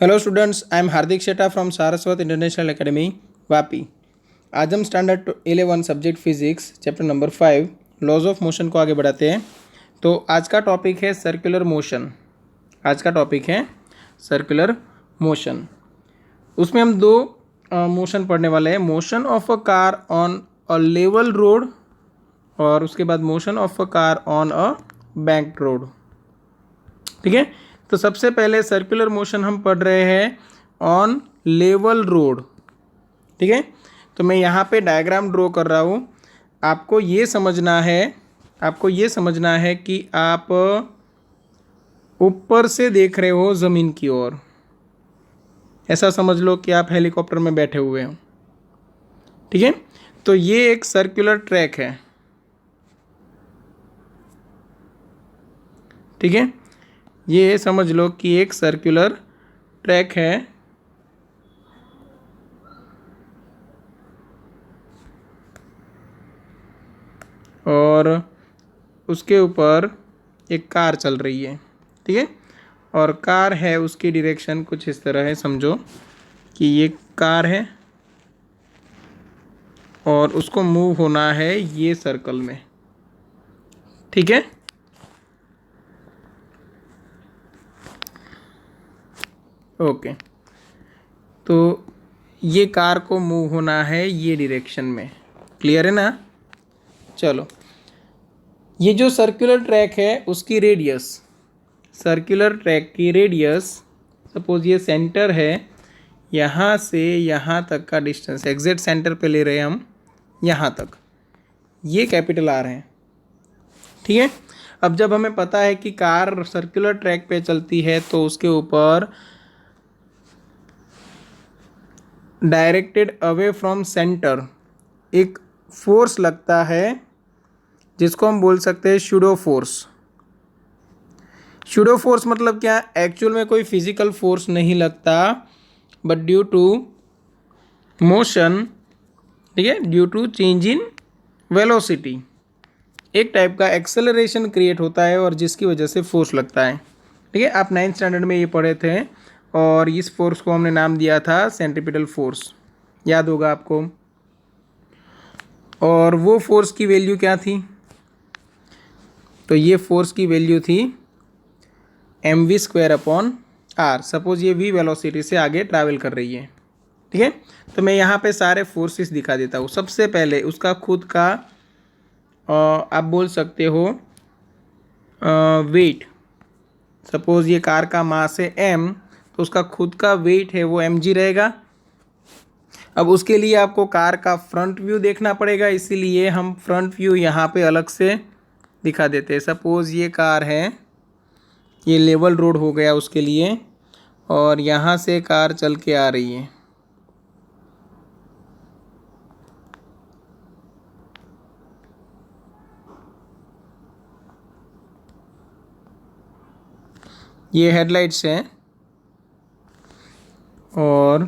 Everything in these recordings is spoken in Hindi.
Hello students, I am Hardik Sheta from Saraswat international academy Vapi. आज हम standard 11 subject physics chapter number 5 laws of motion को आगे बढ़ाते हैं। तो आज का टॉपिक है सर्कुलर मोशन। Circular motion. उसमें हम दो मोशन पढ़ने वाले हैं, motion of a car on a level road और उसके बाद motion of a car on a bank road. ठीक है, तो सबसे पहले सर्कुलर मोशन हम पढ़ रहे हैं ऑन लेवल रोड। ठीक है, तो मैं यहाँ पे डायग्राम ड्रॉ कर रहा हूँ। आपको ये समझना है कि आप ऊपर से देख रहे हो ज़मीन की ओर। ऐसा समझ लो कि आप हेलीकॉप्टर में बैठे हुए हो। ठीक है, तो ये एक सर्कुलर ट्रैक है। ठीक है, ये समझ लो कि एक सर्कुलर ट्रैक है और उसके ऊपर एक कार चल रही है। ठीक है, और कार है, उसकी डायरेक्शन कुछ इस तरह है। समझो कि ये कार है और उसको मूव होना है ये सर्कल में। ठीक है, ओके, तो ये कार को मूव होना है ये डायरेक्शन में। क्लियर है ना? चलो, ये जो सर्कुलर ट्रैक है उसकी रेडियस, सर्कुलर ट्रैक की रेडियस, सपोज ये सेंटर है, यहाँ से यहाँ तक का डिस्टेंस एग्जैक्ट सेंटर पे ले रहे हैं हम, यहाँ तक, ये कैपिटल आर है। ठीक है, अब जब हमें पता है कि कार सर्कुलर ट्रैक पे चलती है तो उसके ऊपर डायरेक्टेड अवे फ्रॉम सेंटर एक फोर्स लगता है जिसको हम बोल सकते हैं शूडो फोर्स। शूडो फोर्स मतलब क्या? एक्चुअल में कोई फिजिकल फोर्स नहीं लगता, बट ड्यू टू मोशन, ठीक है, due to change in velocity एक टाइप का एक्सेलरेशन क्रिएट होता है और जिसकी वजह से फोर्स लगता है। ठीक है, आप 9th स्टैंडर्ड में ये पढ़े थे और इस फोर्स को हमने नाम दिया था सेंट्रीपिटल फोर्स, याद होगा आपको। और वो फोर्स की वैल्यू क्या थी? तो ये फोर्स की वैल्यू थी mv² सपोज ये v वेलोसिटी से आगे ट्रैवल कर रही है। ठीक है, तो मैं यहाँ पे सारे फोर्सेस दिखा देता हूँ। सबसे पहले उसका खुद का आप बोल सकते हो वेट। सपोज ये कार का मास है m, तो उसका खुद का वेट है वो mg रहेगा। अब उसके लिए आपको कार का फ्रंट व्यू देखना पड़ेगा, इसीलिए हम फ्रंट व्यू यहाँ पे अलग से दिखा देते हैं। सपोज ये कार है, ये लेवल रोड हो गया उसके लिए, और यहाँ से कार चल के आ रही है। ये हेडलाइट्स हैं और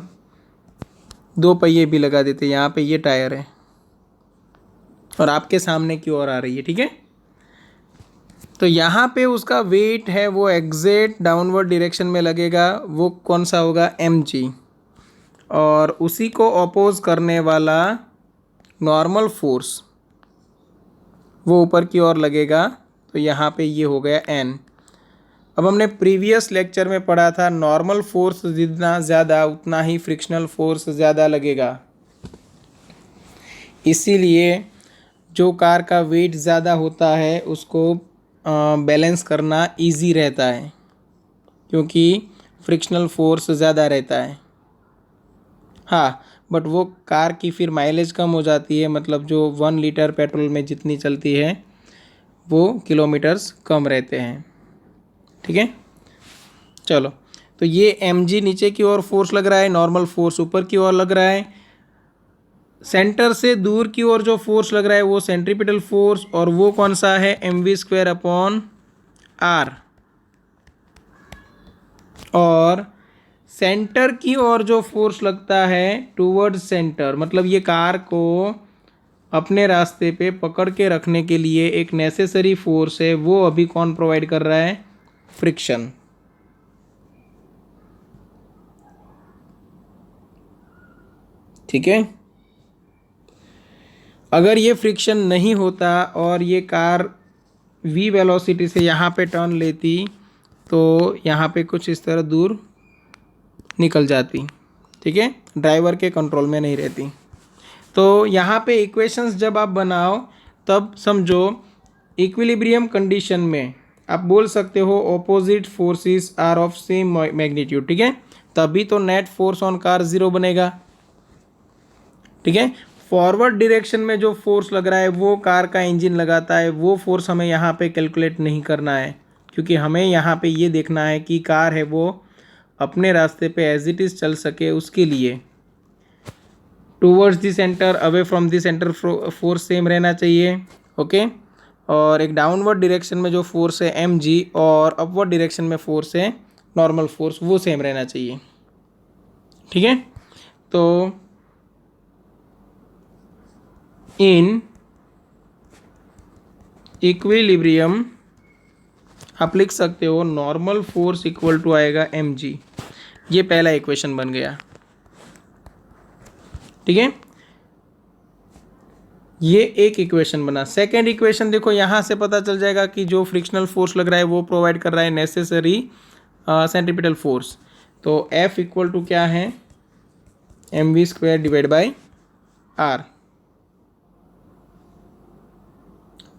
दो पहिए भी लगा देते हैं। यहाँ पे ये टायर है और आपके सामने की ओर आ रही है। ठीक है, तो यहाँ पे उसका वेट है वो एग्जैक्ट डाउनवर्ड डायरेक्शन में लगेगा। वो कौन सा होगा? mg। और उसी को अपोज करने वाला नॉर्मल फोर्स वो ऊपर की ओर लगेगा, तो यहाँ पे ये हो गया n। अब हमने प्रीवियस लेक्चर में पढ़ा था नॉर्मल फोर्स जितना ज़्यादा उतना ही फ्रिक्शनल फोर्स ज़्यादा लगेगा। इसीलिए जो कार का वेट ज़्यादा होता है उसको बैलेंस करना इजी रहता है, क्योंकि फ्रिक्शनल फोर्स ज़्यादा रहता है। हाँ, बट वो कार की फिर माइलेज कम हो जाती है, मतलब जो 1 लीटर पेट्रोल में जितनी चलती है वो किलोमीटर्स कम रहते हैं। ठीक है, चलो, तो ये mg नीचे की ओर फोर्स लग रहा है, नॉर्मल फोर्स ऊपर की ओर लग रहा है। सेंटर से दूर की ओर जो फोर्स लग रहा है वो सेंट्रीपिटल फोर्स, और वो कौन सा है? mv²/r। और सेंटर की ओर जो फोर्स लगता है टूवर्ड्स सेंटर, मतलब ये कार को अपने रास्ते पे पकड़ के रखने के लिए एक नेसेसरी फोर्स है, वो अभी कौन प्रोवाइड कर रहा है? फ्रिक्शन। ठीक है। अगर ये फ्रिक्शन नहीं होता और ये कार v वेलोसिटी से यहाँ पे टर्न लेती तो यहाँ पे कुछ इस तरह दूर निकल जाती, ठीक है, ड्राइवर के कंट्रोल में नहीं रहती। तो यहाँ पे इक्वेशंस जब आप बनाओ तब समझो इक्विलिब्रियम कंडीशन में आप बोल सकते हो opposite forces are of same magnitude, ठीक है, तभी तो net force on car zero बनेगा, ठीक है। फॉरवर्ड डायरेक्शन में जो फोर्स लग रहा है वो कार का इंजन लगाता है, वो फोर्स हमें यहाँ पे कैलकुलेट नहीं करना है, क्योंकि हमें यहाँ पे ये देखना है कि कार है वो अपने रास्ते पे एज इट इज़ चल सके, उसके लिए towards the centre away from the centre force same रहना चाहिए, ओके। और एक डाउनवर्ड डायरेक्शन में जो फोर्स है mg और अपवर्ड डायरेक्शन में फोर्स है नॉर्मल फोर्स वो सेम रहना चाहिए, ठीक है। तो इन इक्विलिब्रियम आप लिख सकते हो नॉर्मल फोर्स इक्वल टू आएगा mg, ये पहला इक्वेशन बन गया, ठीक है। ये एक इक्वेशन बना। सेकेंड इक्वेशन देखो, यहाँ से पता चल जाएगा कि जो फ्रिक्शनल फोर्स लग रहा है वो प्रोवाइड कर रहा है नेसेसरी सेंट्रीपिटल फोर्स। तो F इक्वल टू क्या है, mv square divide by r,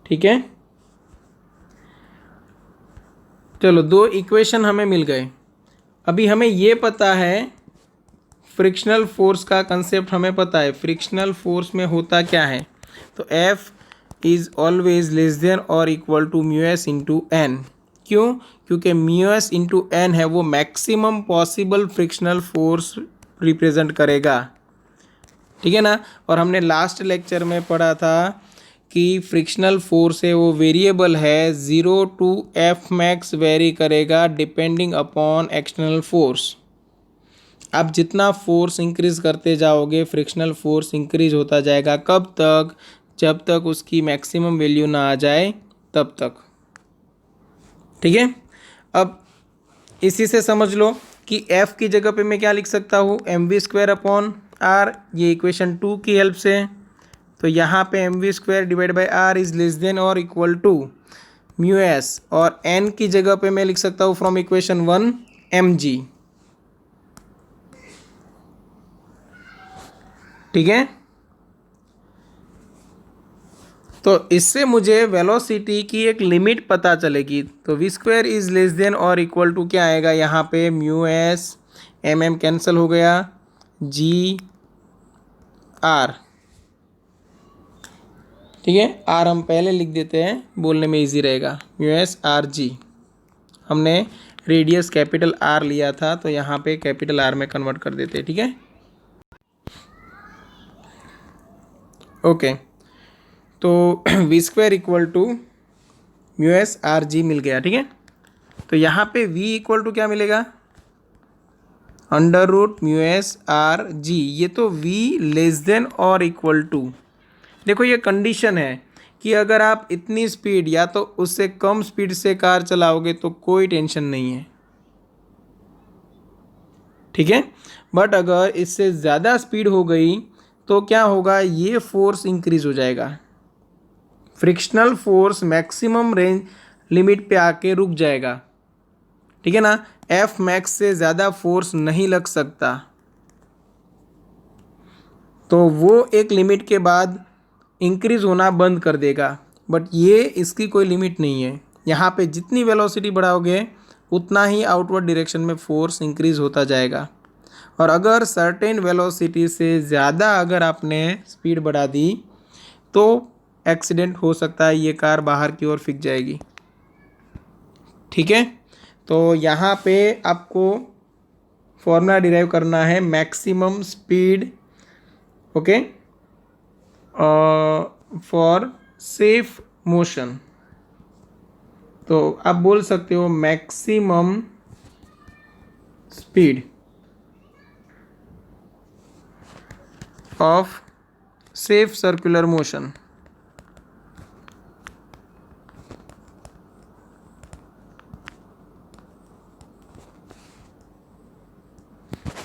ठीक है। चलो दो इक्वेशन हमें मिल गए। अभी हमें ये पता है फ्रिक्शनल फोर्स का कंसेप्ट हमें पता है, फ्रिक्शनल फोर्स में होता क्या है। तो F is always less than और equal to mu S into N. क्यों? क्योंकि म्यू एस इंटू एन है वो maximum possible frictional force represent करेगा, ठीक है ना। और हमने लास्ट लेक्चर में पढ़ा था कि फ्रिक्शनल फोर्स है वो वेरिएबल है, 0 टू एफ मैक्स वेरी करेगा डिपेंडिंग अपॉन एक्सटर्नल फोर्स। आप जितना फोर्स इंक्रीज करते जाओगे फ्रिक्शनल फोर्स इंक्रीज होता जाएगा, कब तक, जब तक उसकी मैक्सिमम वैल्यू ना आ जाए तब तक, ठीक है। अब इसी से समझ लो कि F की जगह पे मैं क्या लिख सकता हूँ, mv स्क्वायर अपॉन r, ये इक्वेशन 2 की हेल्प से। तो यहाँ पे mv square divide by r is less than और इक्वल टू म्यू एस, और n की जगह पे मैं लिख सकता हूँ फ्रॉम इक्वेशन 1 mg, ठीक है। तो इससे मुझे वेलोसिटी की एक लिमिट पता चलेगी। तो V square is less than और इक्वल टू क्या आएगा यहाँ पे, mu S, M M cancel हो गया, जी आर, ठीक है। आर हम पहले लिख देते हैं, बोलने में इजी रहेगा, म्यू एस आर जी। हमने रेडियस कैपिटल आर लिया था तो यहाँ पे कैपिटल आर में कन्वर्ट कर देते हैं, ठीक है, ओके। तो V square equal to mu S R G मिल गया, ठीक है। तो यहाँ पे v इक्वल टू क्या मिलेगा, under root mu S R G. ये तो v लेस देन और इक्वल टू, देखो ये कंडीशन है कि अगर आप इतनी स्पीड या तो उससे कम स्पीड से कार चलाओगे तो कोई टेंशन नहीं है, ठीक है। बट अगर इससे ज़्यादा स्पीड हो गई तो क्या होगा, ये फोर्स इंक्रीज हो जाएगा, frictional force maximum range limit पे आके रुक जाएगा, ठीक है ना। एफ मैक्स से ज़्यादा फोर्स नहीं लग सकता, तो वो एक लिमिट के बाद इंक्रीज होना बंद कर देगा। बट ये इसकी कोई लिमिट नहीं है, यहाँ पे जितनी वेलोसिटी बढ़ाओगे उतना ही आउटवर्ड डायरेक्शन में फोर्स इंक्रीज होता जाएगा। और अगर सर्टेन वेलोसिटी से ज़्यादा अगर आपने स्पीड बढ़ा दी तो एक्सीडेंट हो सकता है, ये कार बाहर की ओर फिक जाएगी, ठीक है। तो यहाँ पे आपको फॉर्मूला डिराइव करना है maximum speed, okay, for safe motion. तो आप बोल सकते हो maximum speed of safe circular motion,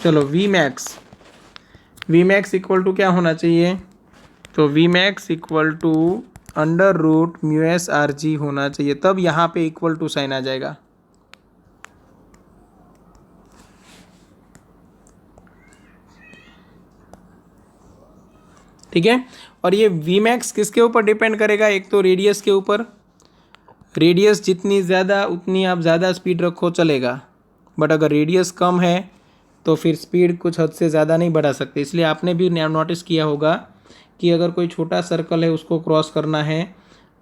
चलो V max, V max equal to क्या होना चाहिए, तो V max equal to under root mu S R G होना चाहिए, तब यहाँ पे इक्वल टू साइन आ जाएगा। ठीक है, और ये वी मैक्स किसके ऊपर डिपेंड करेगा, एक तो रेडियस के ऊपर, रेडियस जितनी ज़्यादा उतनी आप ज़्यादा स्पीड रखो चलेगा, बट अगर रेडियस कम है तो फिर स्पीड कुछ हद से ज़्यादा नहीं बढ़ा सकते। इसलिए आपने भी नोटिस किया होगा कि अगर कोई छोटा सर्कल है उसको क्रॉस करना है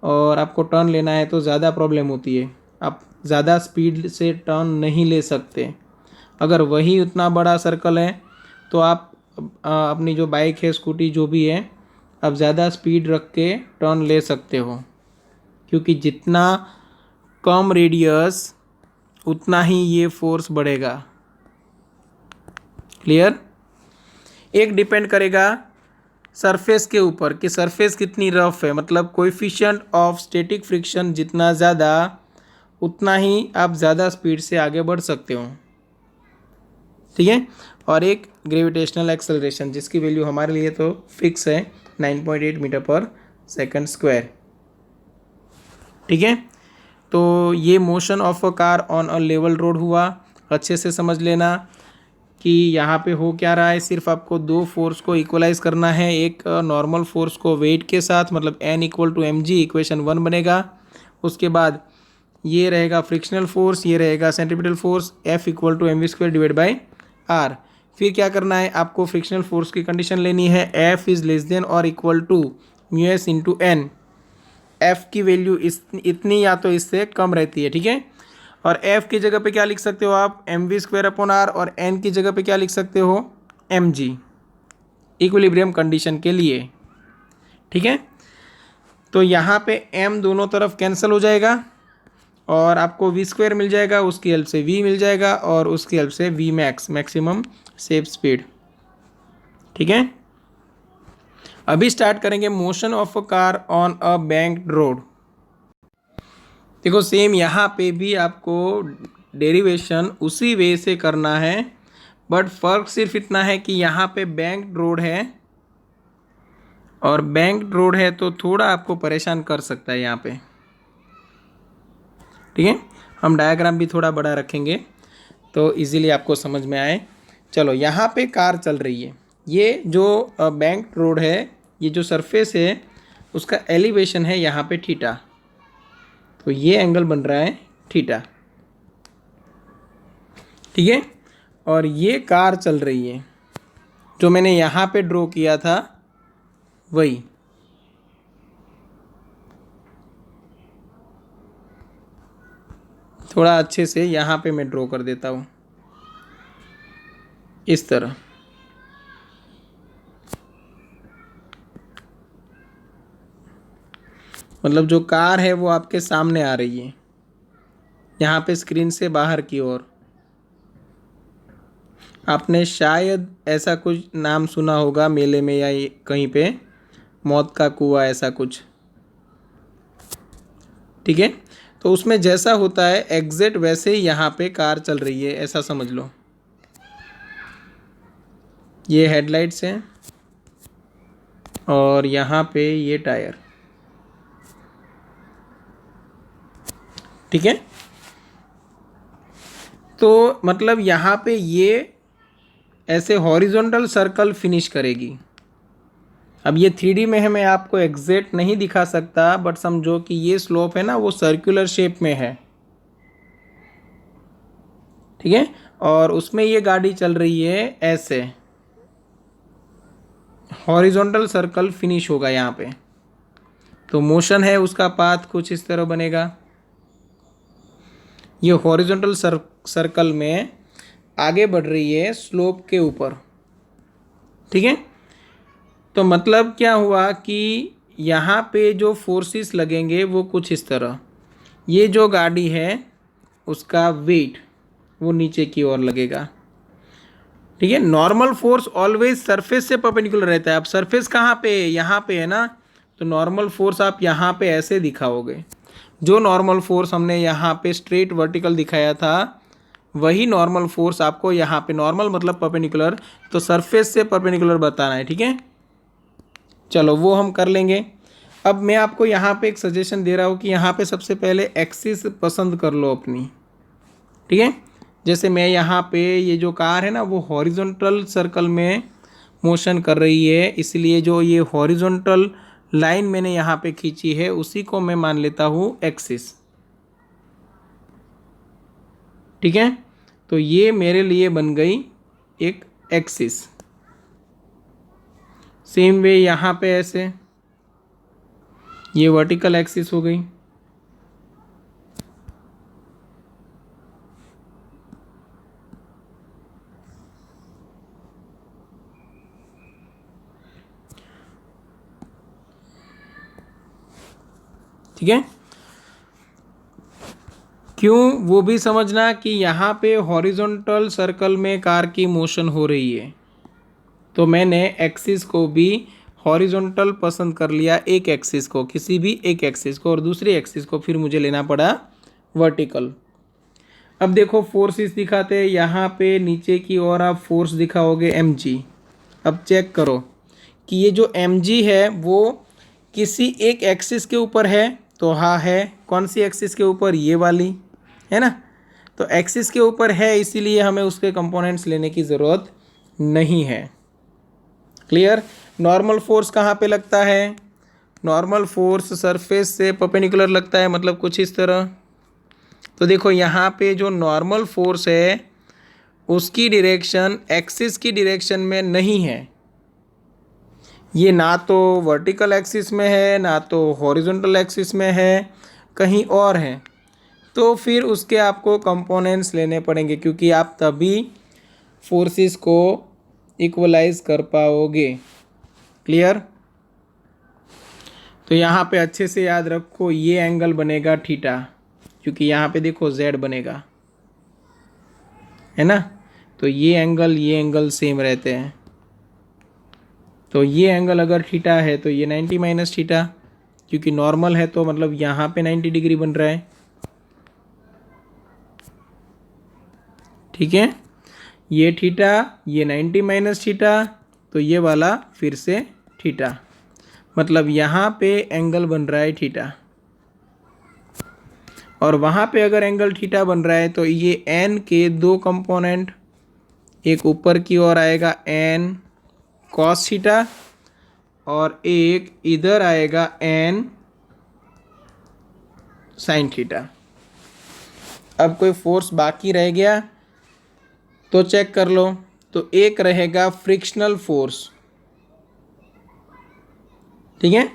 और आपको टर्न लेना है तो ज़्यादा प्रॉब्लम होती है, आप ज़्यादा स्पीड से टर्न नहीं ले सकते। अगर वही उतना बड़ा सर्कल है तो आप अपनी जो बाइक है, स्कूटी जो भी है, आप ज़्यादा स्पीड रख के टर्न ले सकते हो, क्योंकि जितना कम रेडियस उतना ही ये फोर्स बढ़ेगा। क्लियर। एक डिपेंड करेगा सरफेस के ऊपर कि सरफेस कितनी रफ है, मतलब कोएफिशिएंट ऑफ स्टैटिक फ्रिक्शन जितना ज़्यादा उतना ही आप ज़्यादा स्पीड से आगे बढ़ सकते हो। ठीक है, और एक ग्रेविटेशनल एक्सेलरेशन जिसकी वैल्यू हमारे लिए तो फिक्स है 9.8 मीटर पर सेकंड स्क्वायर। ठीक है, तो ये motion of a car on a level road हुआ। अच्छे से समझ लेना कि यहाँ पे हो क्या रहा है, सिर्फ आपको दो फोर्स को इक्वलाइज करना है, एक नॉर्मल फोर्स को वेट के साथ, मतलब N equal to M G, equation 1 बनेगा। उसके बाद ये रहेगा फ्रिक्शनल फोर्स, ये रहेगा centripetal force, F equal to M V square divide by R. फिर क्या करना है, आपको फ्रिक्शनल फोर्स की कंडीशन लेनी है, F इज़ लेस देन और equal to mu S into N. F की वैल्यू इतनी या तो इससे कम रहती है। ठीक है, और F की जगह पे क्या लिख सकते हो आप, M V square upon R, और N की जगह पे क्या लिख सकते हो, एम जी, इक्विलिब्रियम कंडीशन के लिए। ठीक है, तो यहाँ पे M दोनों तरफ कैंसिल हो जाएगा और आपको वी स्क्वायर मिल जाएगा, उसकी हेल्प से V मिल जाएगा और उसकी हेल्प से V max, maximum safe speed. ठीक है, अभी स्टार्ट करेंगे motion of a car on a banked road. देखो सेम यहाँ पे भी आपको डेरिवेशन उसी वे से करना है, बट फर्क सिर्फ इतना है कि यहाँ पे बैंक्ड रोड है, और बैंक्ड रोड है तो थोड़ा आपको परेशान कर सकता है यहाँ पे। ठीक है, हम डायग्राम भी थोड़ा बड़ा रखेंगे तो इजीली आपको समझ में आए। चलो, यहाँ पे कार चल रही है, ये जो बैंक्ड रोड है, ये जो सरफेस है उसका एलिवेशन है यहाँ पे थीटा, तो ये एंगल बन रहा है थीटा। ठीक है, और ये कार चल रही है, जो मैंने यहाँ पे ड्रॉ किया था वही। थोड़ा अच्छे से यहाँ पे मैं ड्रॉ कर देता हूँ इस तरह। मतलब जो कार है वो आपके सामने आ रही है यहाँ पे स्क्रीन से बाहर की ओर। आपने शायद ऐसा कुछ नाम सुना होगा मेले में या कहीं पे, मौत का कुआं, ऐसा कुछ। ठीक है, तो उसमें जैसा होता है एग्जैक्ट वैसे ही यहाँ पे कार चल रही है, ऐसा समझ लो। ये हेडलाइट्स हैं और यहाँ पे ये टायर। ठीक है, तो मतलब यहाँ पे ये ऐसे हॉरिजॉन्टल सर्कल फिनिश करेगी। अब ये 3D में है, मैं आपको एग्जैक्ट नहीं दिखा सकता, बट समझो कि ये स्लोप है ना वो सर्कुलर शेप में है। ठीक है, और उसमें ये गाड़ी चल रही है ऐसे, हॉरिजॉन्टल सर्कल फिनिश होगा यहाँ पे। तो मोशन है उसका पाथ कुछ इस तरह बनेगा, ये हॉरिजॉन्टल सर्कल में आगे बढ़ रही है स्लोप के ऊपर। ठीक है, तो मतलब क्या हुआ कि यहाँ पे जो फोर्सेस लगेंगे वो कुछ इस तरह, ये जो गाड़ी है उसका वेट वो नीचे की ओर लगेगा। ठीक है, नॉर्मल फोर्स ऑलवेज सरफेस से परपेंडिकुलर रहता है। अब सरफेस कहाँ पे है, यहाँ पे है ना, तो नॉर्मल फोर्स आप यहाँ पे ऐसे दिखाओगे। जो नॉर्मल फोर्स हमने यहाँ पे स्ट्रेट वर्टिकल दिखाया था वही नॉर्मल फोर्स आपको यहाँ पे, नॉर्मल मतलब परपेंडिकुलर, तो सरफेस से परपेंडिकुलर बताना है, ठीक है। चलो वो हम कर लेंगे। अब मैं आपको यहाँ पे एक सजेशन दे रहा हूँ कि यहाँ पे सबसे पहले एक्सिस पसंद कर लो अपनी, ठीक है। जैसे मैं यहाँ पे ये जो कार है ना वो हॉरिजॉन्टल सर्कल में मोशन कर रही है, इसलिए जो ये हॉरिजॉन्टल लाइन मैंने यहाँ पे खींची है उसी को मैं मान लेता हूँ एक्सिस, ठीक है। तो ये मेरे लिए बन गई एक एक्सिस। सेम वे यहाँ पे ऐसे ये वर्टिकल एक्सिस हो गई। ठीक है, क्यों वो भी समझना कि यहाँ पे हॉरिजॉन्टल सर्कल में कार की मोशन हो रही है, तो मैंने एक्सिस को भी हॉरिजॉन्टल पसंद कर लिया, एक एक्सिस को, किसी भी एक एक्सिस को, और दूसरी एक्सिस को फिर मुझे लेना पड़ा वर्टिकल। अब देखो फोर्सेस दिखाते हैं, यहाँ पे नीचे की ओर आप फोर्स दिखाओगे mg। अब चेक करो कि ये जो mg है वो किसी एक एक्सिस के ऊपर है, तो हाँ है। कौन सी एक्सिस के ऊपर? ये वाली, है ना। तो एक्सिस के ऊपर है इसीलिए हमें उसके कंपोनेंट्स लेने की ज़रूरत नहीं है। क्लियर। नॉर्मल फोर्स कहाँ पे लगता है? नॉर्मल फोर्स सरफेस से परपेंडिकुलर लगता है, मतलब कुछ इस तरह। तो देखो यहाँ पे जो नॉर्मल फोर्स है उसकी डायरेक्शन एक्सिस की डायरेक्शन में नहीं है, ये ना तो वर्टिकल एक्सिस में है ना तो हॉरिजॉन्टल एक्सिस में है, कहीं और है। तो फिर उसके आपको कंपोनेंट्स लेने पड़ेंगे, क्योंकि आप तभी फोर्सेस को इक्वलाइज कर पाओगे। क्लियर। तो यहाँ पे अच्छे से याद रखो, ये एंगल बनेगा थीटा, क्योंकि यहाँ पे देखो z बनेगा, है ना। तो ये एंगल सेम रहते हैं। तो ये एंगल अगर थीटा है तो ये 90 माइनस थीटा, क्योंकि नॉर्मल है तो मतलब यहाँ पे 90 डिग्री बन रहा है, ठीक है। ये थीटा, ये 90 माइनस थीटा, तो ये वाला फिर से थीटा, मतलब यहाँ पे एंगल बन रहा है थीटा। और वहाँ पे अगर एंगल थीटा बन रहा है तो ये एन के दो कंपोनेंट, एक ऊपर की ओर आएगा एन कॉस थीटा और एक इधर आएगा एन साइन थीटा। अब कोई फोर्स बाकी रह गया तो चेक कर लो। तो एक रहेगा फ्रिक्शनल फोर्स, ठीक है।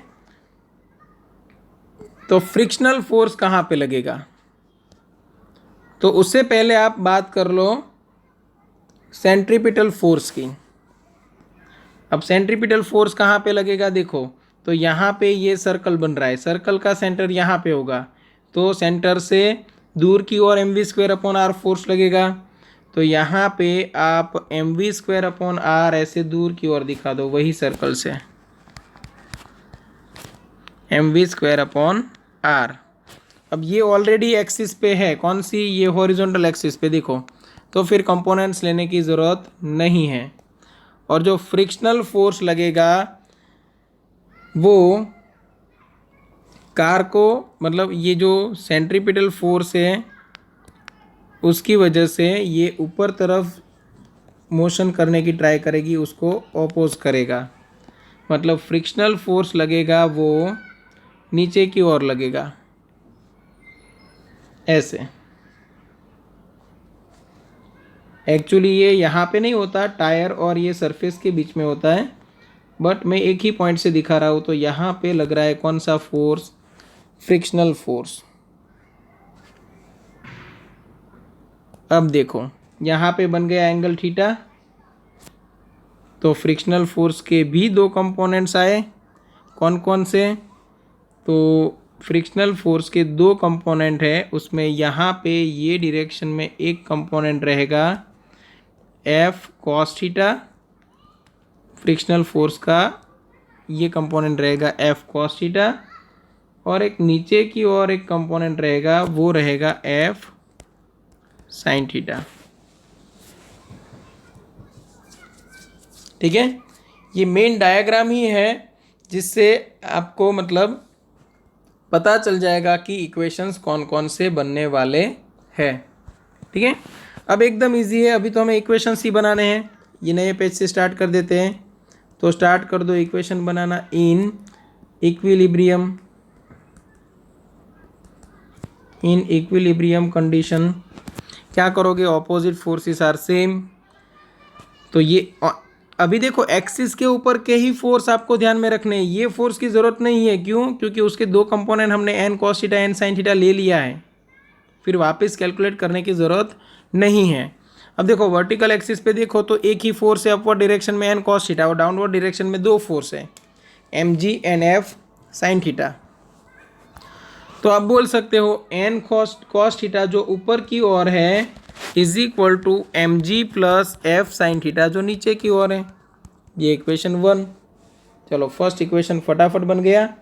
तो फ्रिक्शनल फोर्स कहाँ पे लगेगा? तो उससे पहले आप बात कर लो सेंट्रीपिटल फोर्स की। अब सेंट्रीपिटल फोर्स कहाँ पे लगेगा? देखो, तो यहाँ पे ये सर्कल बन रहा है, सर्कल का सेंटर यहाँ पे होगा, तो सेंटर से दूर की ओर mv² फोर्स लगेगा। तो यहाँ पे आप mv² ऐसे दूर की ओर दिखा दो, वही सर्कल से mv²। अब ये ऑलरेडी एक्सिस पे है, कौन सी? ये हॉरिजॉन्टल एक्सिस पे। देखो, तो फिर कंपोनेंट्स लेने की ज़रूरत नहीं है। और जो फ्रिक्शनल फोर्स लगेगा वो कार को, मतलब ये जो सेंट्रीपिटल फोर्स है उसकी वजह से ये ऊपर तरफ मोशन करने की ट्राई करेगी, उसको ऑपोज करेगा। मतलब फ्रिक्शनल फोर्स लगेगा वो नीचे की ओर लगेगा, ऐसे। एक्चुअली ये यहाँ पे नहीं होता, टायर और ये सरफेस के बीच में होता है, बट मैं एक ही पॉइंट से दिखा रहा हूँ। तो यहाँ पे लग रहा है कौन सा फोर्स? Frictional force. अब देखो यहाँ पे बन गया एंगल थीटा, तो फ्रिक्शनल फोर्स के भी दो कंपोनेंट्स आए। कौन कौन से? तो फ्रिक्शनल फोर्स के दो कंपोनेंट है, उसमें यहाँ पे ये डायरेक्शन में एक कंपोनेंट रहेगा F cos theta, frictional force का ये कंपोनेंट रहेगा एफ कॉस थीटा, और एक नीचे की ओर एक कंपोनेंट रहेगा, वो रहेगा एफ साइन थीटा। ठीक है, ये मेन डायग्राम ही है जिससे आपको मतलब पता चल जाएगा कि इक्वेशंस कौन कौन से बनने वाले हैं। ठीक है, अब एकदम इजी है, अभी तो हमें इक्वेशंस ही बनाने हैं। ये नए पेज से स्टार्ट कर देते हैं, तो स्टार्ट कर दो equation banana. In equilibrium condition क्या करोगे, ऑपोजिट फोर्सेस आर सेम। तो ये अभी देखो एक्सिस के ऊपर के ही फोर्स आपको ध्यान में रखने हैं, ये फोर्स की ज़रूरत नहीं है। क्यों? क्योंकि उसके दो कंपोनेंट हमने N cos theta N sine theta ले लिया है, फिर वापस कैलकुलेट करने की ज़रूरत नहीं है। अब देखो वर्टिकल एक्सिस पे देखो तो एक ही फोर्स है अपवर्ड डायरेक्शन में एन कॉस थीटा, और डाउनवर्ड डायरेक्शन में दो फोर्स है M G N F sine theta. तो आप बोल सकते हो एन कॉस थीटा जो ऊपर की ओर है is equal to M G plus F sine theta जो नीचे की ओर है। ये इक्वेशन 1। चलो फर्स्ट इक्वेशन फटाफट बन गया,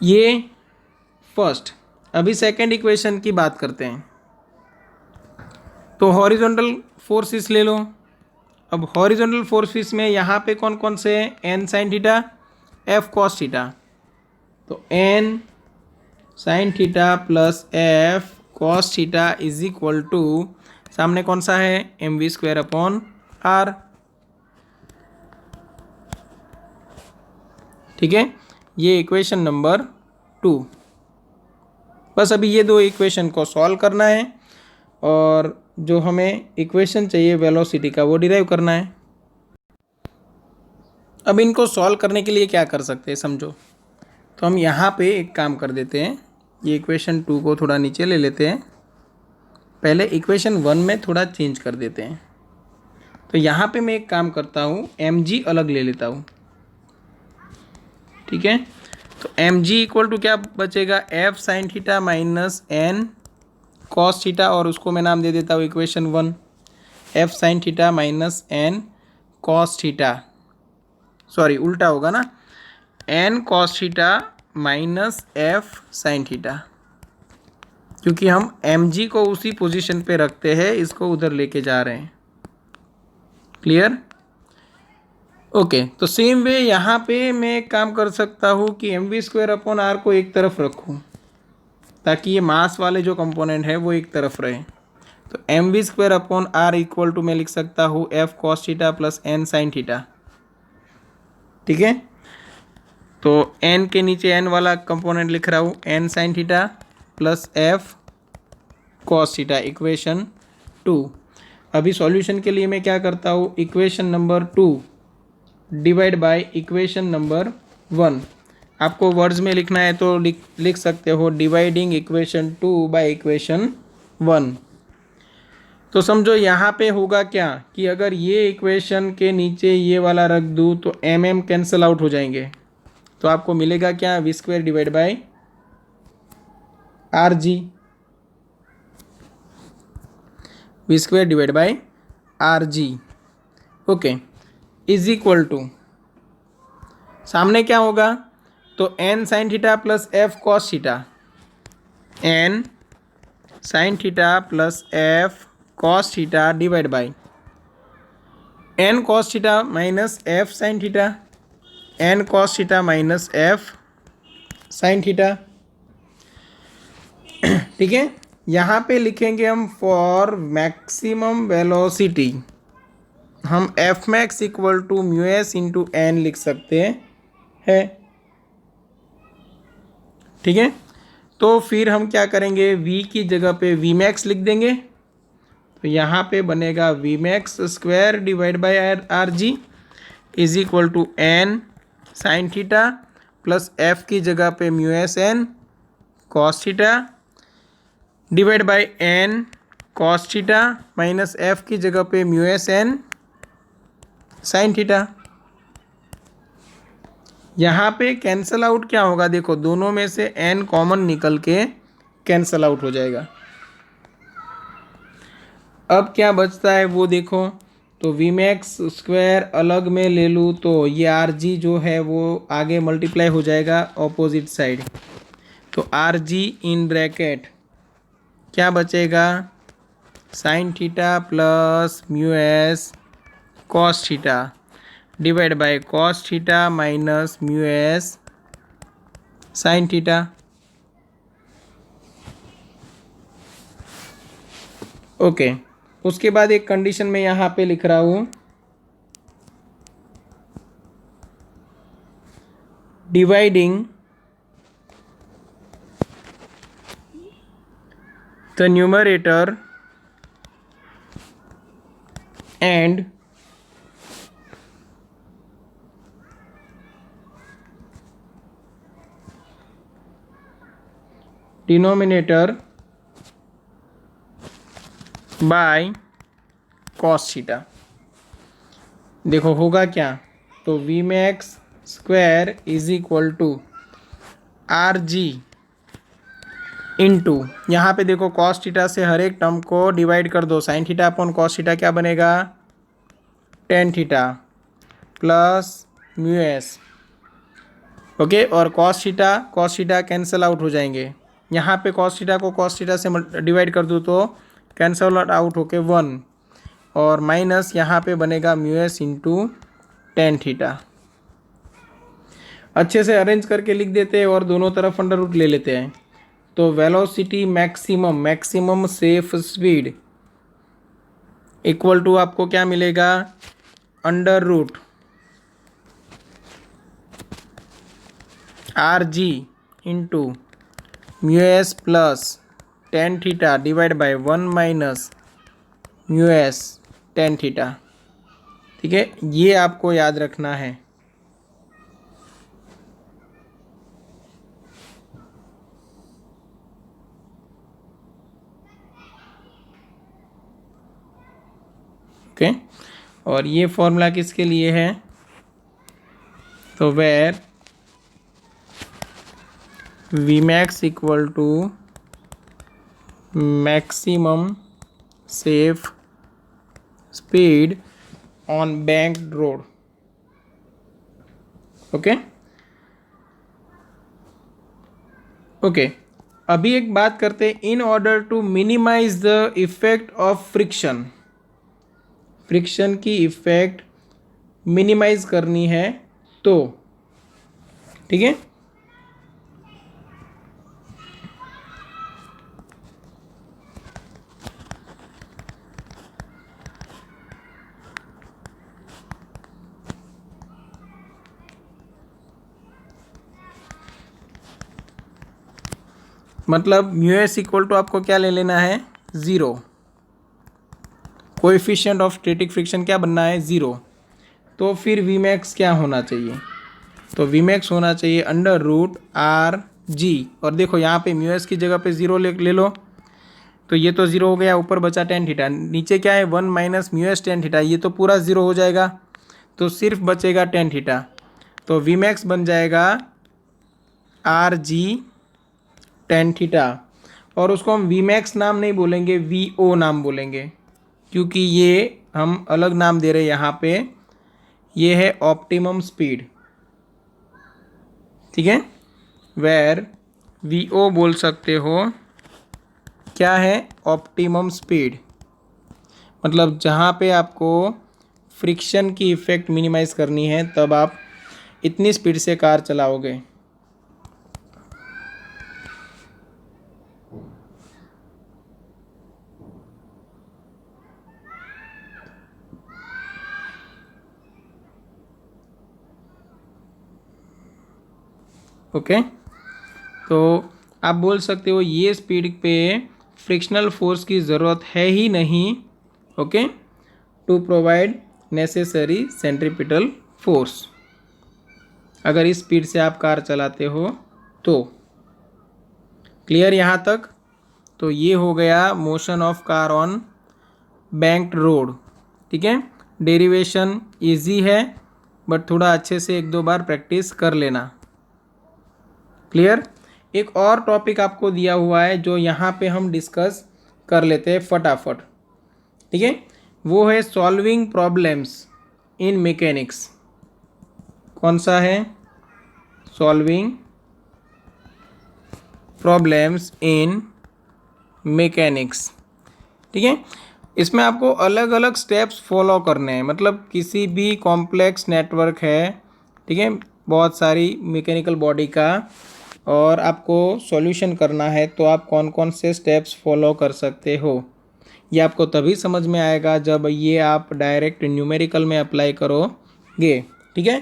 ये फर्स्ट। अभी सेकंड इक्वेशन की बात करते हैं। तो हॉरिजॉन्टल फोर्सेस ले लो। अब हॉरिजॉन्टल फोर्सेस में यहाँ पे कौन कौन से हैं, N sine theta F cos theta. तो N sine theta plus F cos theta is equal to सामने कौन सा है, M V square upon R. ठीक है, ये इक्वेशन नंबर 2। बस अभी ये दो इक्वेशन को सॉल्व करना है और जो हमें इक्वेशन चाहिए वेलोसिटी का वो डिराइव करना है। अब इनको सॉल्व करने के लिए क्या कर सकते हैं समझो। तो हम यहाँ पे एक काम कर देते हैं, ये इक्वेशन 2 को थोड़ा नीचे ले लेते हैं, पहले इक्वेशन 1 में थोड़ा चेंज कर देते हैं। तो यहाँ पे मैं एक काम करता हूँ, एम जी अलग ले लेता हूँ। ठीक है, तो एम जी इक्वल टू क्या बचेगा, F sine theta minus N cos theta, और उसको मैं नाम दे देता हूँ equation 1 F sine theta minus N cos theta. Sorry उल्टा होगा ना, N cos theta minus F sine theta, क्योंकि हम एम जी को उसी पोजीशन पे रखते हैं, इसको उधर लेके जा रहे हैं। क्लियर? ओके, तो सेम वे यहाँ पे मैं एक काम कर सकता हूँ कि M V square upon R को एक तरफ रखूँ ताकि ये मास वाले जो कंपोनेंट है वो एक तरफ रहे। तो M V square upon R equal to मैं लिख सकता हूँ F cos theta plus N sine theta. ठीक है, तो एन के नीचे एन वाला कंपोनेंट लिख रहा हूँ N sine theta plus F cos theta equation 2। अभी सॉल्यूशन के लिए मैं क्या करता हूँ, equation number 2 divide by equation number 1। आपको वर्ड्स में लिखना है तो लिख सकते हो डिवाइडिंग इक्वेशन 2 बाय इक्वेशन 1। तो समझो यहाँ पे होगा क्या कि अगर ये इक्वेशन के नीचे ये वाला रख दूँ तो एम एम कैंसिल आउट हो जाएंगे, तो आपको मिलेगा क्या, V square divide by R G, V square divide by R G. Okay, is equal to सामने क्या होगा, तो N sine theta plus F cos theta, N sine theta plus F cos theta divide by N cos theta minus F sine theta, N cos theta minus F sine theta. ठीक है, यहाँ पे लिखेंगे हम फॉर मैक्सिमम वेलोसिटी, हम F max equal to mu S into N लिख सकते हैं। ठीक है, तो फिर हम क्या करेंगे, v की जगह पे वी मैक्स लिख देंगे। तो यहाँ पे बनेगा V max square divide by R G is equal to N sine theta plus F की जगह पे mu S N cos theta divide by N cos theta minus F की जगह पे mu S N sine theta. यहाँ पे कैंसल आउट क्या होगा, देखो दोनों में से एन कॉमन निकल के कैंसल आउट हो जाएगा। अब क्या बचता है वो देखो, तो वी मैक्स स्क्वायर अलग में ले लूँ तो ये आर जी जो है वो आगे मल्टीप्लाई हो जाएगा ऑपोजिट साइड। तो आर जी इन ब्रैकेट क्या बचेगा, sign theta plus mu S cos theta divide bye cos theta minus mu S sine theta. Okay, उसके बाद एक कंडीशन मैं यहाँ पे लिख रहा हूँ, dividing the numerator and denominator by cos theta. देखो होगा क्या, तो V max square is equal to R G into, यहाँ पे देखो कॉस थीटा से हर एक टर्म को डिवाइड कर दो, sine theta upon cos theta क्या बनेगा, tan theta plus mu S. Okay, और कॉस थीटा कैंसिल आउट हो जाएंगे, यहाँ पे कॉस थीटा को कॉस थीटा से डिवाइड कर दूँ तो कैंसल आउट होके 1, और माइनस यहाँ पे बनेगा mu S into tan theta. अच्छे से अरेंज करके लिख देते हैं और दोनों तरफ अंडर रूट ले लेते हैं। तो velocity maximum safe speed equal to आपको क्या मिलेगा, under root R G into mu S plus tan theta divide by 1 minus mu S tan theta. ठीक है, ये आपको याद रखना है। ओके, और ये फॉर्मूला किसके लिए है, तो where V max equal to maximum safe speed on banked road. Okay okay, अभी एक बात करते हैं, in order to minimize the effect of friction की इफेक्ट मिनिमाइज करनी है तो, ठीक है, मतलब म्यू एस इक्वल टू आपको क्या ले लेना है, zero. Coefficient of static friction क्या बनना है, ज़ीरो। तो फिर वी मैक्स क्या होना चाहिए, तो वी मैक्स होना चाहिए अंडर रूट आर जी, और देखो यहाँ पे म्यू एस की जगह पे ज़ीरो ले लो, तो ये तो ज़ीरो हो गया, ऊपर बचा टेन थीटा, नीचे क्या है 1 minus mu S tan theta, ये तो पूरा ज़ीरो हो जाएगा, तो सिर्फ बचेगा टेन थीटा। तो वी मैक्स बन जाएगा आर जी टेन थीटा, और उसको हम वी मैक्स नाम नहीं बोलेंगे, वी ओ नाम बोलेंगे, क्योंकि ये हम अलग नाम दे रहे हैं यहाँ पे, ये है ऑप्टिमम स्पीड। ठीक है, वेर वी ओ बोल सकते हो, क्या है, ऑप्टिमम स्पीड, मतलब जहाँ पे आपको फ्रिक्शन की इफ़ेक्ट मिनिमाइज करनी है तब आप इतनी स्पीड से कार चलाओगे। ओके, तो आप बोल सकते हो ये स्पीड पे फ्रिक्शनल फोर्स की ज़रूरत है ही नहीं, okay, to provide necessary centripetal force, अगर इस स्पीड से आप कार चलाते हो तो। क्लियर यहाँ तक, तो ये हो गया motion of car on banked road. ठीक है, डेरिवेशन इजी है, बट थोड़ा अच्छे से एक दो बार प्रैक्टिस कर लेना। क्लियर, एक और टॉपिक आपको दिया हुआ है जो यहाँ पे हम डिस्कस कर लेते हैं फटाफट। ठीक है, वो है सॉल्विंग प्रॉब्लम्स इन मैकेनिक्स। कौन सा है, सॉल्विंग प्रॉब्लम्स इन मैकेनिक्स। ठीक है, इसमें आपको अलग अलग स्टेप्स फॉलो करने हैं, मतलब किसी भी कॉम्प्लेक्स नेटवर्क है, ठीक है, बहुत सारी मैकेनिकल बॉडी का, और आपको सॉल्यूशन करना है तो आप कौन कौन से स्टेप्स फॉलो कर सकते हो। ये आपको तभी समझ में आएगा जब ये आप डायरेक्ट न्यूमेरिकल में अप्लाई करोगे। ठीक है,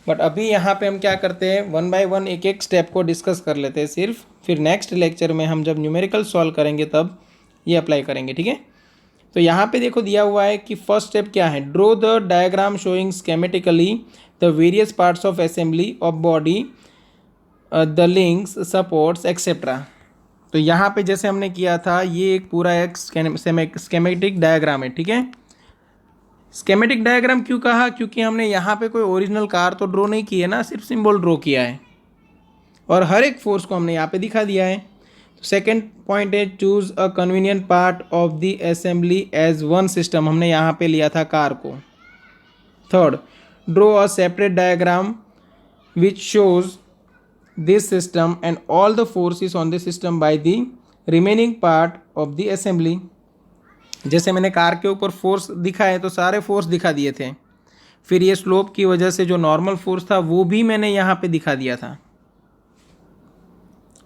बट अभी यहाँ पे हम क्या करते हैं, वन बाय वन एक एक स्टेप को डिस्कस कर लेते हैं सिर्फ, फिर नेक्स्ट लेक्चर में हम जब न्यूमेरिकल सॉल्व करेंगे तब ये अप्लाई करेंगे। ठीक है, तो यहाँ पे देखो दिया हुआ है कि फर्स्ट स्टेप क्या है, draw the diagram showing schematically the various parts of assembly of body, the links, supports etcetera. तो यहाँ पे जैसे हमने किया था, ये एक पूरा एक स्केमेटिक डायग्राम है। ठीक है, स्केमेटिक डायग्राम क्यों कहा, क्योंकि हमने यहाँ पे कोई ओरिजिनल कार तो ड्रॉ नहीं की है ना, सिर्फ सिंबल ड्रॉ किया है और हर एक फोर्स को हमने यहाँ पे दिखा दिया है। तो सेकेंड पॉइंट है, choose a convenient part of the assembly as one system, हमने यहाँ पे लिया था कार को। Third, draw a separate diagram which shows this system and all the forces on the system by the remaining part of the assembly. जैसे मैंने कार के ऊपर फोर्स दिखा है तो सारे फोर्स दिखा दिए थे, फिर ये स्लोप की वजह से जो नॉर्मल फोर्स था वो भी मैंने यहाँ पे दिखा दिया था।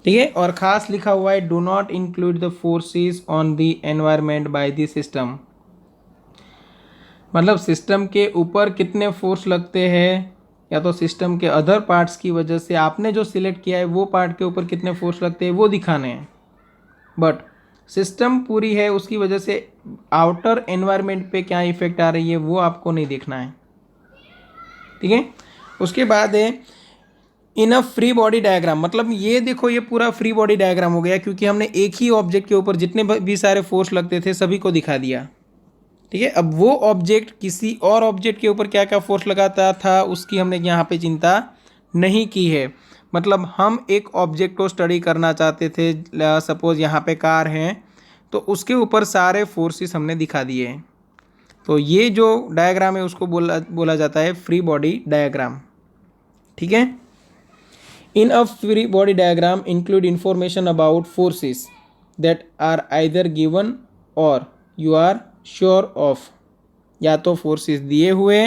ठीक है, और खास लिखा हुआ है, do not include the forces on the environment by the system, मतलब सिस्टम के ऊपर कितने फोर्स लगते हैं या तो सिस्टम के अदर पार्ट्स की वजह से आपने जो सिलेक्ट किया है वो पार्ट के ऊपर कितने फोर्स लगते हैं वो दिखाने हैं, बट सिस्टम पूरी है उसकी वजह से आउटर एनवायरनमेंट पे क्या इफेक्ट आ रही है वो आपको नहीं देखना है। ठीक है, उसके बाद है in a free body diagram, मतलब ये देखो ये पूरा फ्री बॉडी डायग्राम हो गया क्योंकि हमने एक ही ऑब्जेक्ट के ऊपर जितने भी सारे फोर्स लगते थे सभी को दिखा दिया। ठीक है, अब वो ऑब्जेक्ट किसी और ऑब्जेक्ट के ऊपर क्या क्या फोर्स लगाता था उसकी हमने यहाँ पे चिंता नहीं की है, मतलब हम एक ऑब्जेक्ट को स्टडी करना चाहते थे, सपोज यहाँ पे कार है तो उसके ऊपर सारे फोर्सेस हमने दिखा दिए हैं, तो ये जो डायग्राम है उसको बोला जाता है फ्री बॉडी डायग्राम। ठीक है, in a free body diagram include information about forces that are either given or you are sure of, या तो फोर्सेस दिए हुए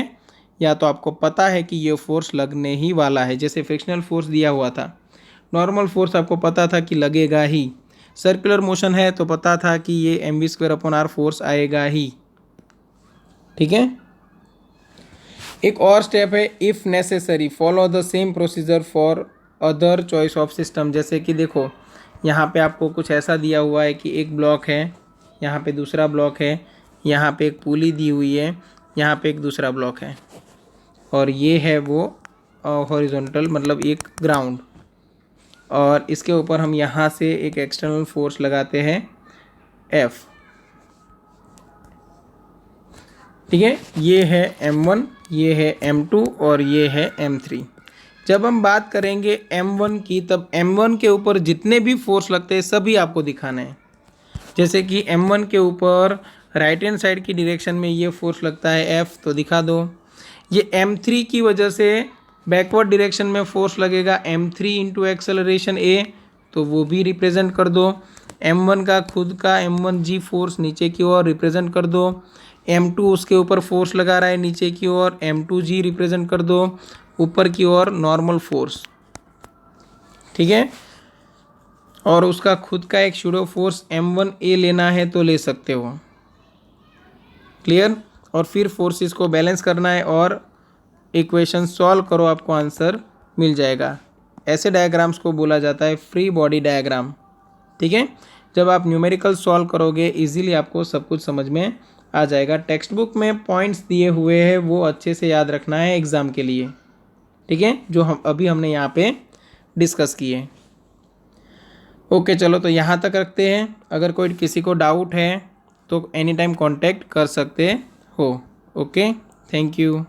या तो आपको पता है कि ये फोर्स लगने ही वाला है। जैसे फ्रिक्शनल फोर्स दिया हुआ था, नॉर्मल फोर्स आपको पता था कि लगेगा ही, सर्कुलर मोशन है तो पता था कि ये mv²/r फोर्स आएगा ही। ठीक है, एक और स्टेप है, if necessary follow the same procedure for other choice of system. जैसे कि देखो यहाँ पे आपको कुछ ऐसा दिया हुआ है कि एक ब्लॉक है, यहाँ पे दूसरा ब्लॉक है, यहाँ पे एक पुली दी हुई है, यहाँ पे एक दूसरा ब्लॉक है, और ये है वो हॉरिजॉन्टल मतलब एक ग्राउंड, और इसके ऊपर हम यहाँ से एक एक्सटर्नल फोर्स लगाते हैं F। ठीक है, ये है M1, ये है M2 और ये है M3। जब हम बात करेंगे M1 की तब M1 के ऊपर जितने भी फोर्स लगते हैं सभी आपको दिखाने हैं। जैसे कि M1 के ऊपर राइट हैंड साइड की डायरेक्शन में ये फोर्स लगता है F, तो दिखा दो। ये M3 की वजह से बैकवर्ड डायरेक्शन में फोर्स लगेगा M3 इंटू एक्सेलरेशन A, तो वो भी रिप्रेजेंट कर दो। M1 का खुद का M1G फोर्स नीचे की ओर रिप्रेजेंट कर दो। M2 उसके ऊपर फोर्स लगा रहा है नीचे की ओर, M2G रिप्रेजेंट कर दो। ऊपर की ओर नॉर्मल फोर्स, ठीक है, और उसका खुद का एक शूडो फोर्स M1A लेना है तो ले सकते हो। क्लियर, और फिर फोर्सेस को बैलेंस करना है और इक्वेशन सॉल्व करो, आपको आंसर मिल जाएगा। ऐसे डायग्राम्स को बोला जाता है फ्री बॉडी डायग्राम। ठीक है, जब आप न्यूमेरिकल सॉल्व करोगे इजीली आपको सब कुछ समझ में आ जाएगा। टेक्स्ट बुक में पॉइंट्स दिए हुए हैं वो अच्छे से याद रखना है एग्ज़ाम के लिए। ठीक है, जो हमने यहाँ पे डिस्कस किए। ओके, चलो तो यहाँ तक रखते हैं। अगर कोई किसी को डाउट है तो एनी टाइम कांटेक्ट कर सकते हो। Okay, thank you.